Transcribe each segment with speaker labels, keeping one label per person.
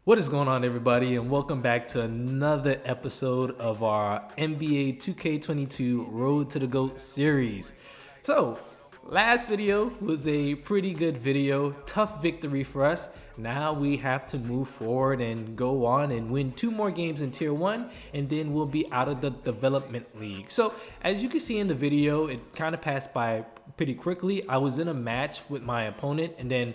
Speaker 1: What is going on, everybody, and welcome back to another episode of our NBA 2K22 Road to the GOAT series. So, last video was a pretty good video, tough victory for us. Now we have to move forward and go on and win 2 more games in Tier 1, and then we'll be out of the Development League. So, as you can see in the video, it kind of passed by pretty quickly. I was in a match with my opponent, and then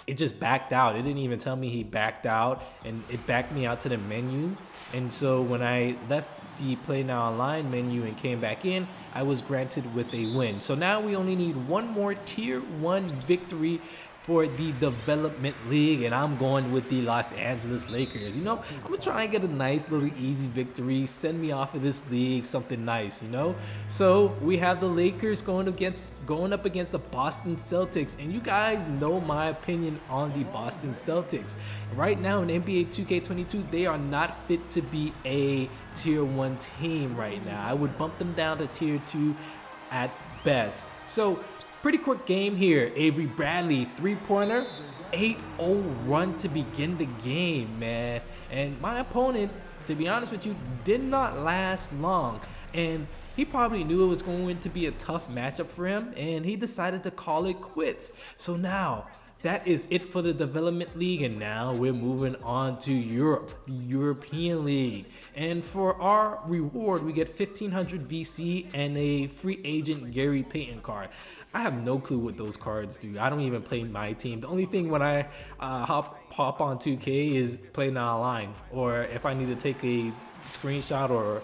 Speaker 1: it just backed out. It didn't even tell me he backed out, and it backed me out to the menu. And so when I left the Play Now Online menu and came back in, I was granted with a win. So now we only need one more Tier 1 victory for the Development League, and I'm going with the Los Angeles Lakers. I'm gonna try and get a nice little easy victory, send me off of this league, something nice. So we have the Lakers going up against the Boston Celtics, and you guys know my opinion on the Boston Celtics. Right now in NBA 2K22, they are not fit to be a Tier 1 team right now. I would bump them down to Tier 2 at best. So pretty quick game here. Avery Bradley, 3-pointer, 8-0 run to begin the game, man. And my opponent, to be honest with you, did not last long. And he probably knew it was going to be a tough matchup for him, and he decided to call it quits. So now, that is it for the Development League, and now we're moving on to Europe, the European League. And for our reward, we get 1,500 VC and a free agent Gary Payton card. I have no clue what those cards do. I don't even play my team. The only thing when I hop on 2K is Play Now Online, or if I need to take a screenshot or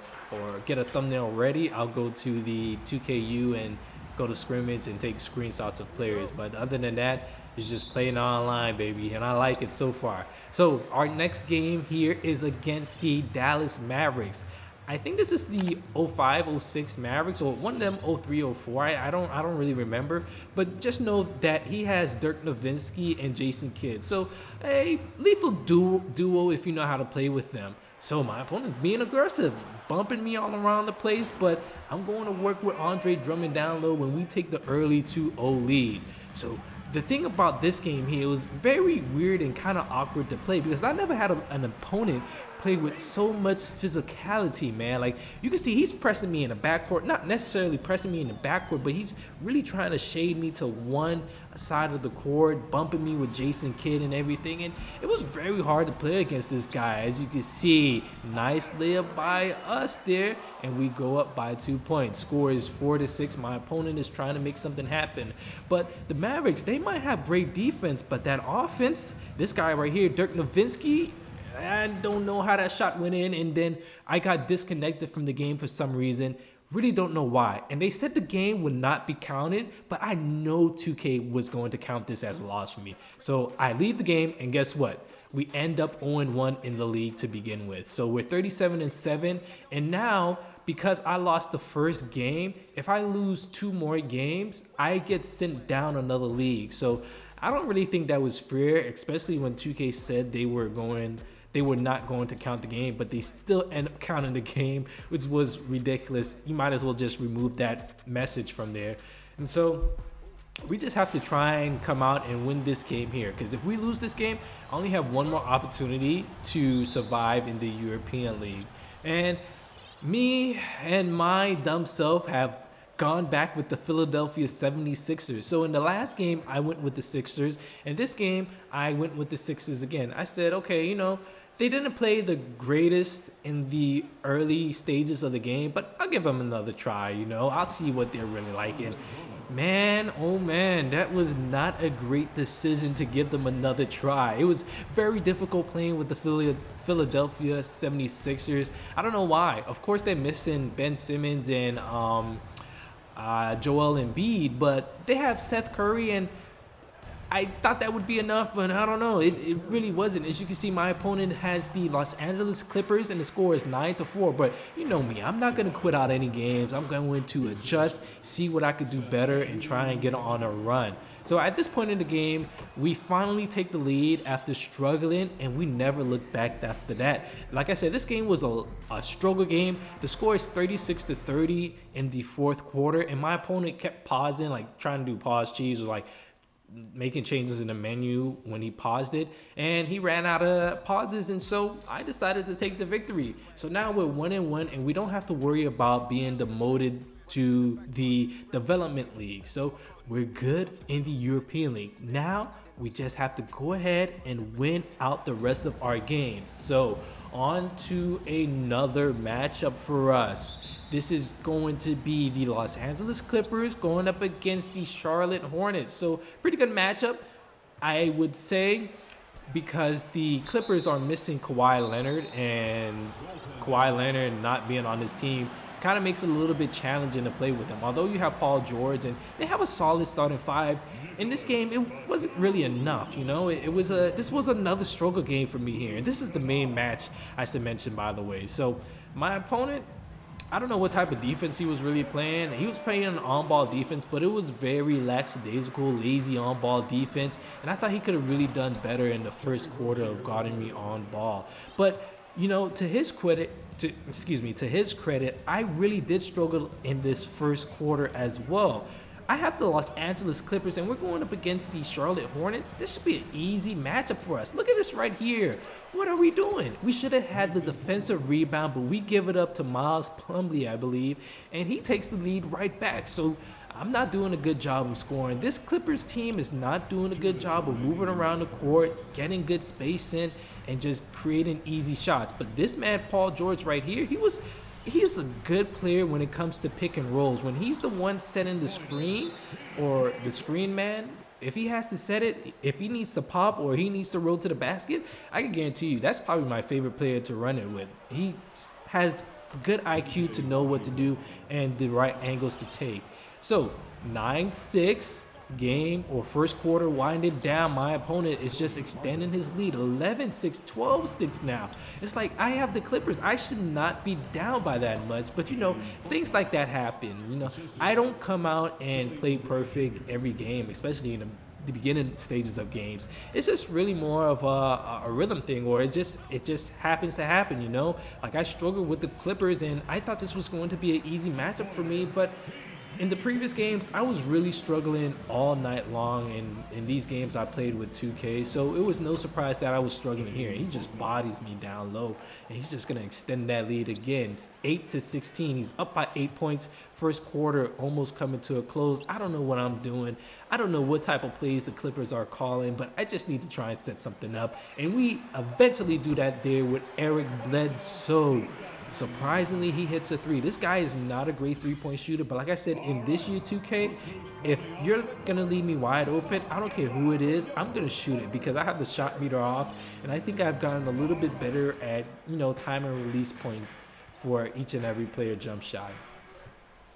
Speaker 1: get a thumbnail ready, I'll go to the 2KU and go to scrimmage and take screenshots of players. But other than that, it's just playing online, baby, and I like it so far. So our next game here is against the Dallas Mavericks. I think this is the 05-06 Mavericks, or one of them 03-04. I don't really remember, but just know that he has Dirk Nowitzki and Jason Kidd. So a lethal duo if you know how to play with them. So my opponent's being aggressive, bumping me all around the place, but I'm going to work with Andre Drummond down low when we take the early 2-0 lead. So the thing about this game here, it was very weird and kind of awkward to play because I never had an opponent play with so much physicality, man. Like, you can see he's pressing me in the backcourt, not necessarily pressing me in the backcourt, but he's really trying to shade me to one side of the court, bumping me with Jason Kidd and everything. And it was very hard to play against this guy. As you can see, nice layup by us there, and we go up by 2 points. Score is 4-6. My opponent is trying to make something happen. But the Mavericks, they might have great defense, but that offense, this guy right here, Dirk Nowitzki, I don't know how that shot went in, and then I got disconnected from the game for some reason. Really don't know why. And they said the game would not be counted, but I know 2K was going to count this as a loss for me. So I leave the game, and guess what? We end up 0-1 in the league to begin with. So we're 37-7, and now, because I lost the first game, if I lose 2 more games, I get sent down another league. So I don't really think that was fair, especially when 2K said they were not going to count the game, but they still end up counting the game, which was ridiculous. You might as well just remove that message from there. And so we just have to try and come out and win this game here, because if we lose this game, I only have one more opportunity to survive in the European League. And me and my dumb self have gone back with the Philadelphia 76ers. So in the last game, I went with the Sixers, and this game, I went with the Sixers again. I said, okay, they didn't play the greatest in the early stages of the game, but I'll give them another try, I'll see what they're really like. And man, oh man, that was not a great decision to give them another try. It was very difficult playing with the Philadelphia 76ers. I don't know why. Of course, they're missing Ben Simmons and Joel Embiid, but they have Seth Curry, and I thought that would be enough, but I don't know. It really wasn't. As you can see, my opponent has the Los Angeles Clippers, and the score is 9-4. But you know me, I'm not going to quit out any games. I'm going to adjust, see what I could do better, and try and get on a run. So at this point in the game, we finally take the lead after struggling, and we never looked back after that. Like I said, this game was a struggle game. The score is 36-30 in the fourth quarter, and my opponent kept pausing, like trying to do pause cheese, or like making changes in the menu when he paused it, and he ran out of pauses, and so I decided to take the victory. So now we're 1-1, and we don't have to worry about being demoted to the development league. So we're good in the European League. Now we just have to go ahead and win out the rest of our games. So on to another matchup for us. This is going to be the Los Angeles Clippers going up against the Charlotte Hornets. So pretty good matchup, I would say, because the Clippers are missing Kawhi Leonard, and Kawhi Leonard not being on his team kind of makes it a little bit challenging to play with him. Although you have Paul George and they have a solid starting five, in this game it wasn't really enough. This was another struggle game for me here, and this is the main match I should mention, by the way. So my opponent, I don't know what type of defense he was really playing. He was playing an on-ball defense, but it was very lackadaisical, lazy on-ball defense, and I thought he could have really done better in the first quarter of guarding me on ball. But to his credit, I really did struggle in this first quarter as well. I have the Los Angeles Clippers, and we're going up against the Charlotte Hornets. This should be an easy matchup for us. Look at this right here. What are we doing? We should have had the defensive rebound, but we give it up to Miles Plumlee, I believe, and he takes the lead right back. So I'm not doing a good job of scoring. This Clippers team is not doing a good job of moving around the court, getting good space in, and just creating easy shots. But this man, Paul George right here, he is a good player when it comes to pick and rolls. When he's the one setting the screen, or the screen man, if he has to set it, if he needs to pop or he needs to roll to the basket, I can guarantee you that's probably my favorite player to run it with. He has good IQ to know what to do and the right angles to take. So 9-6 game, or first quarter winding down. My opponent is just extending his lead, 11-6, 12-6 now. It's like I have the Clippers. I should not be down by that much, but things like that happen. I don't come out and play perfect every game, especially in the beginning stages of games. It's just really more of a rhythm thing, or it just happens to happen. Like I struggled with the Clippers, and I thought this was going to be an easy matchup for me, but in the previous games, I was really struggling all night long in these games I played with 2K, so it was no surprise that I was struggling here. He just bodies me down low, and he's just going to extend that lead again. It's 8-16. He's up by 8 points. First quarter almost coming to a close. I don't know what I'm doing. I don't know what type of plays the Clippers are calling, but I just need to try and set something up, and we eventually do that there with Eric Bledsoe. Surprisingly, he hits a three. This guy is not a great three-point shooter, but like I said, in this year 2K, if you're going to leave me wide open, I don't care who it is, I'm going to shoot it because I have the shot meter off, and I think I've gotten a little bit better at, time and release points for each and every player jump shot.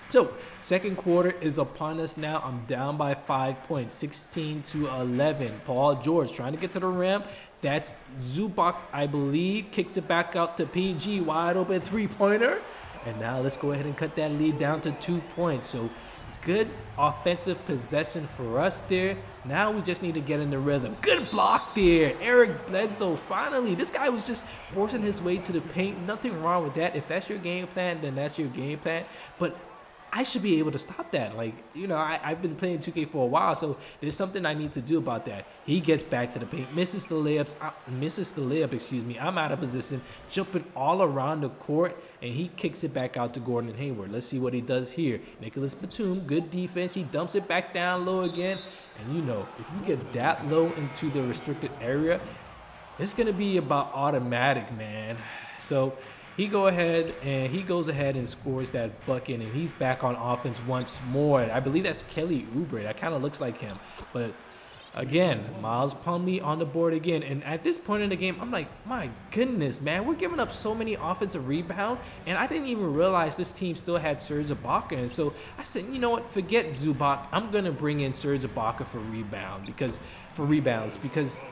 Speaker 1: So, second quarter is upon us now. I'm down by 5 points, 16-11. Paul George trying to get to the rim. That's Zubac, I believe, kicks it back out to PG, wide open three-pointer. And now let's go ahead and cut that lead down to 2 points. So good offensive possession for us there. Now we just need to get in the rhythm. Good block there. Eric Bledsoe, finally. This guy was just forcing his way to the paint. Nothing wrong with that. If that's your game plan, then that's your game plan. But I should be able to stop that. I've been playing 2K for a while, so there's something I need to do about that. He gets back to the paint, misses the layup, I'm out of position, jumping all around the court, and he kicks it back out to Gordon Hayward. Let's see what he does here. Nicholas Batum, good defense. He dumps it back down low again. And if you get that low into the restricted area, it's going to be about automatic, man. So he goes ahead and scores that bucket, and he's back on offense once more. I believe that's Kelly Oubre. That kind of looks like him. But again, Miles Plumlee on the board again. And at this point in the game, I'm like, my goodness, man, we're giving up so many offensive rebounds, and I didn't even realize this team still had Serge Ibaka. And so I said, you know what, forget Zubac. I'm going to bring in Serge Ibaka for rebounds because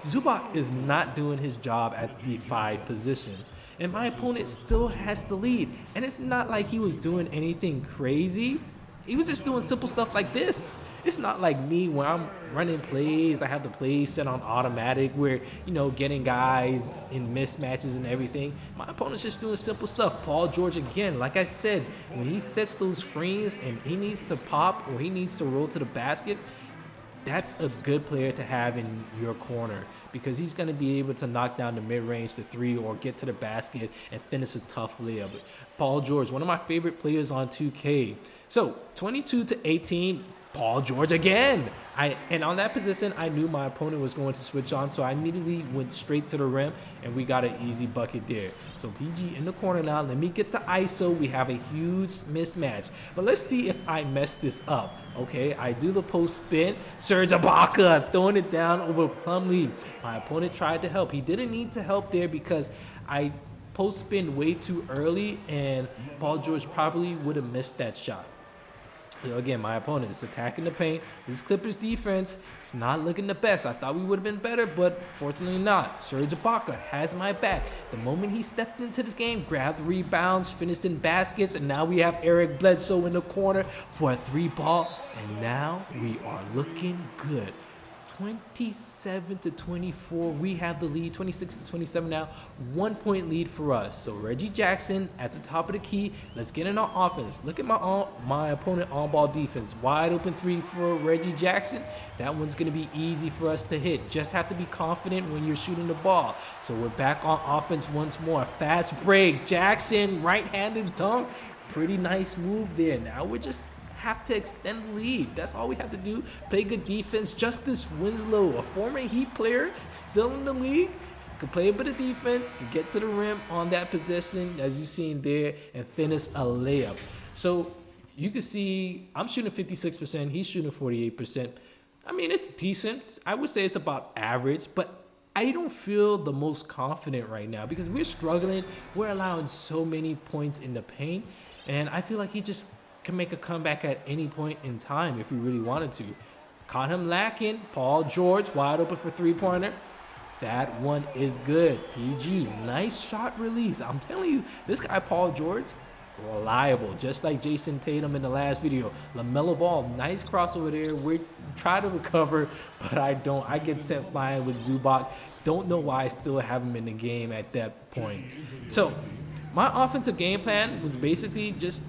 Speaker 1: Zubac is not doing his job at the 5 position. And my opponent still has the lead. And it's not like he was doing anything crazy. He was just doing simple stuff like this. It's not like me when I'm running plays. I have the plays set on automatic where, getting guys in mismatches and everything. My opponent's just doing simple stuff. Paul George, again, like I said, when he sets those screens and he needs to pop or he needs to roll to the basket, that's a good player to have in your corner because he's going to be able to knock down the mid-range to three or get to the basket and finish a tough layup. Paul George, one of my favorite players on 2K. So 22 to 18, Paul George again. And on that position, I knew my opponent was going to switch on, so I immediately went straight to the rim, and we got an easy bucket there. So PG in the corner now. Let me get the ISO. We have a huge mismatch. But let's see if I mess this up. Okay, I do the post spin. Serge Ibaka throwing it down over Plumlee. My opponent tried to help. He didn't need to help there because I post spin way too early, and Paul George probably would have missed that shot. Again, my opponent is attacking the paint. This Clippers defense is not looking the best. I thought we would have been better, but fortunately not. Serge Ibaka has my back. The moment he stepped into this game, grabbed rebounds, finished in baskets, and now we have Eric Bledsoe in the corner for a 3-ball, and now we are looking good. 27 to 24, we have the lead. 26 to 27 now, 1 point lead for us. So Reggie Jackson at the top of the key. Let's get in our offense. Look at my opponent on-ball defense. Wide open three for Reggie Jackson. That one's going to be easy for us to hit. Just have to be confident when you're shooting the ball. So we're back on offense once more. Fast break. Jackson, right-handed dunk. Pretty nice move there. Now we're just have to extend the lead. That's all we have to do. Play good defense. Justice Winslow, a former Heat player, still in the league, can play a bit of defense, can get to the rim on that possession, as you've seen there, and finish a layup. So you can see I'm shooting 56%. He's shooting 48%. I mean, it's decent. I would say it's about average, but I don't feel the most confident right now because we're struggling. We're allowing so many points in the paint, and I feel like he just can make a comeback at any point in time if we really wanted to. Caught him lacking. Paul George wide open for three-pointer. That one is good. PG, nice shot release. I'm telling you, this guy Paul George, reliable, just like Jason Tatum in the last video. LaMelo Ball, nice crossover there. We try to recover, but I don't. I get sent flying with Zubac. Don't know why I still have him in the game at that point. So my offensive game plan was basically just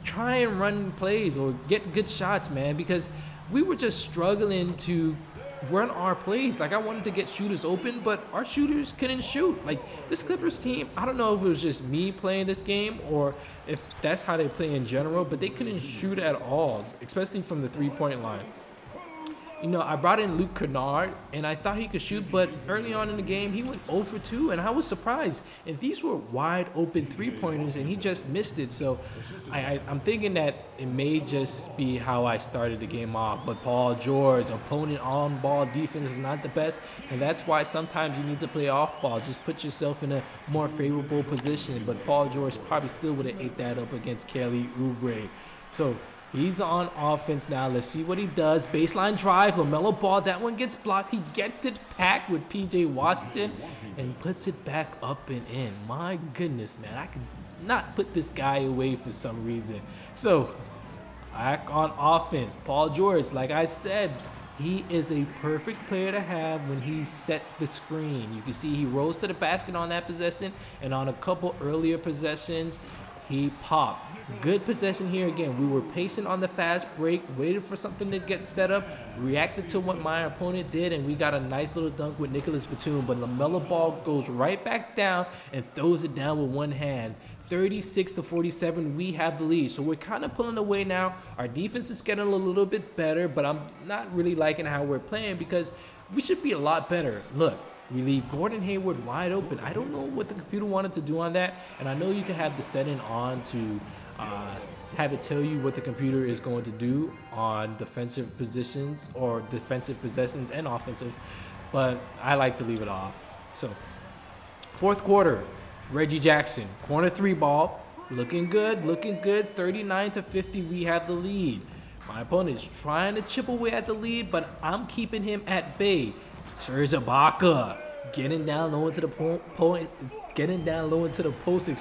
Speaker 1: try and run plays or get good shots, man, because we were just struggling to run our plays. Like, I wanted to get shooters open, but our shooters couldn't shoot. Like, this Clippers team, I don't know if it was just me playing this game or if that's how they play in general, but they couldn't shoot at all, especially from the three-point line. You know, I brought in Luke Kennard, and I thought he could shoot, but early on in the game, he went 0 for 2, and I was surprised. And these were wide open three-pointers, and he just missed it. So I'm thinking that it may just be how I started the game off. But Paul George, opponent on-ball defense is not the best, and that's why sometimes you need to play off-ball. Just put yourself in a more favorable position. But Paul George probably still would have ate that up against Kelly Oubre. So he's on offense now. Let's see what he does. Baseline drive. LaMelo Ball. That one gets blocked. He gets it packed with P.J. Washington and puts it back up and in. My goodness, man. I could not put this guy away for some reason. So, back on offense. Paul George, like I said, he is a perfect player to have when he set the screen. You can see he rose to the basket on that possession, and on a couple earlier possessions, he popped. Good possession here again. We were patient on the fast break, waited for something to get set up, reacted to what my opponent did, and we got a nice little dunk with Nicholas Batum. But LaMelo Ball goes right back down and throws it down with one hand. 36 to 47, we have the lead. So we're kind of pulling away now. Our defense is getting a little bit better, but I'm not really liking how we're playing because we should be a lot better. Look, we leave Gordon Hayward wide open. I don't know what the computer wanted to do on that, and I know you can have the setting on to have it tell you what the computer is going to do on defensive positions or defensive possessions and offensive, but I like to leave it off. So, fourth quarter, Reggie Jackson, corner 3-ball, looking good, 39 to 50, we have the lead. My opponent is trying to chip away at the lead, but I'm keeping him at bay. Serge Ibaka getting down low into the post, and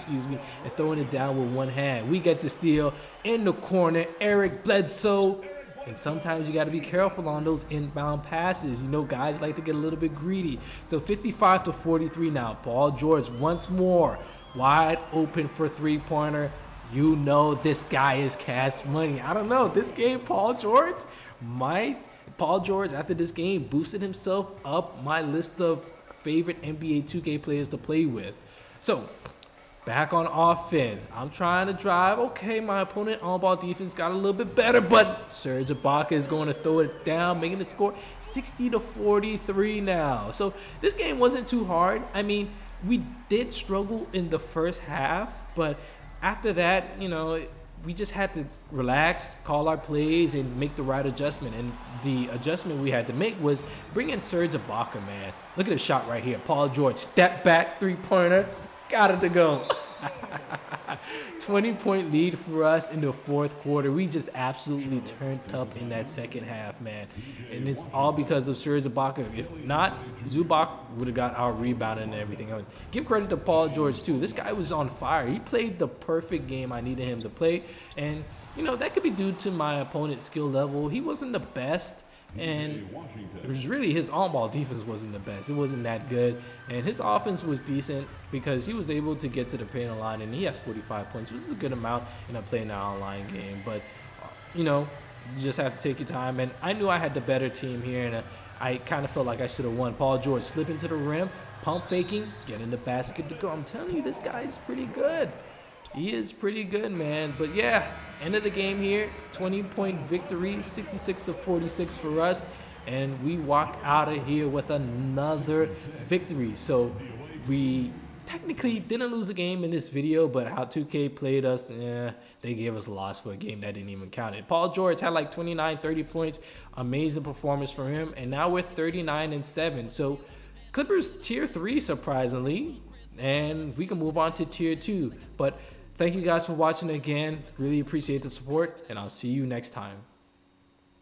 Speaker 1: throwing it down with one hand. We get the steal in the corner. Eric Bledsoe. And sometimes you got to be careful on those inbound passes. You know, guys like to get a little bit greedy. So 55 to 43 now. Paul George once more. Wide open for three-pointer. You know this guy is cash money. I don't know. This game, Paul George might Paul George, after this game, boosted himself up my list of favorite NBA 2K players to play with. So, back on offense. I'm trying to drive. Okay, my opponent on-ball defense got a little bit better, but Serge Ibaka is going to throw it down, making the score 60-43 now. So this game wasn't too hard. I mean, we did struggle in the first half, but after that, you know, we just had to relax, call our plays, and make the right adjustment. And the adjustment we had to make was bring in Serge Ibaka, man. Look at the shot right here. Paul George, step back, three-pointer. Got it to go. 20-point lead for us in the fourth quarter. We just absolutely turned up in that second half, man. And it's all because of Serge Ibaka. If not, Zubac would have got our rebound and everything. Give credit to Paul George, too. This guy was on fire. He played the perfect game I needed him to play. And, you know, that could be due to my opponent's skill level. He wasn't the best. And it was really his on-ball defense wasn't the best. It wasn't that good. And his offense was decent because he was able to get to the paint line, and he has 45 points, which is a good amount in a play now online game. But, you know, you just have to take your time. And I knew I had the better team here, and I kind of felt like I should have won. Paul George slipping to the rim, pump faking, getting the basket to go. I'm telling you, this guy is pretty good. He is pretty good, man. But yeah, end of the game here, 20-point victory, 66-46 for us. And we walk out of here with another victory. So we technically didn't lose a game in this video, but how 2K played us, they gave us a loss for a game that didn't even count it. Paul George had like 29, 30 points. Amazing performance from him. And now we're 39-7. So Clippers tier 3, surprisingly. And we can move on to tier 2. But thank you guys for watching again. Really appreciate the support, and I'll see you next time.